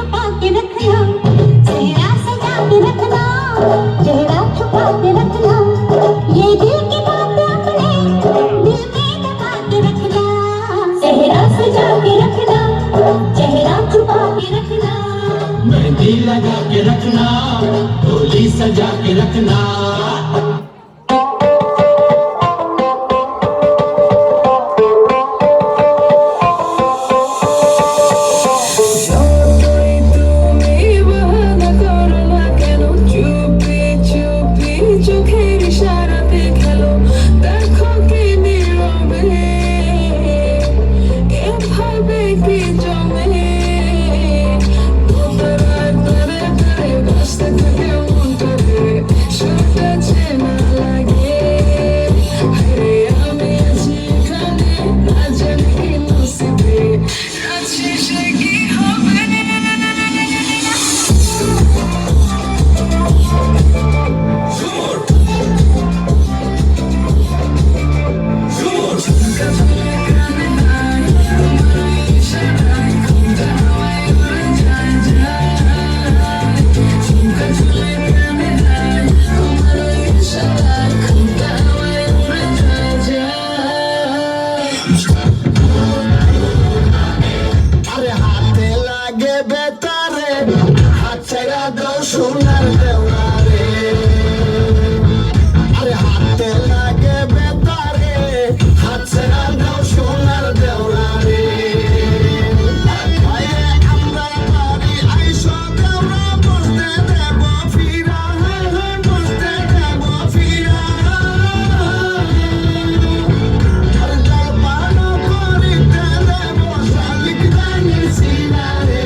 छुपा के रखना, चेहरा सजा के रखना, चेहरा छुपा के रखना, ये दिल की बात अपने दिल में दबा के रखना, चेहरा सजा के रखना, चेहरा छुपा के रखना, मेहंदी लगा के रखना, डोली सजा के रखना। সোনার দেওয়ারে আরে হাতে লাগে বেতারে হাত ছেড়া দাও সোনার দেওয়ারে আমরা বাড়ি আইসো দেওয়া বসতে দেব ফিরা বসতে দেব ফিরা আর জল পান করিতে দেব শালিক দানি সিনারে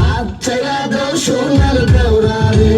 হাত ছেড়া দাও সোনার দেওয়ারে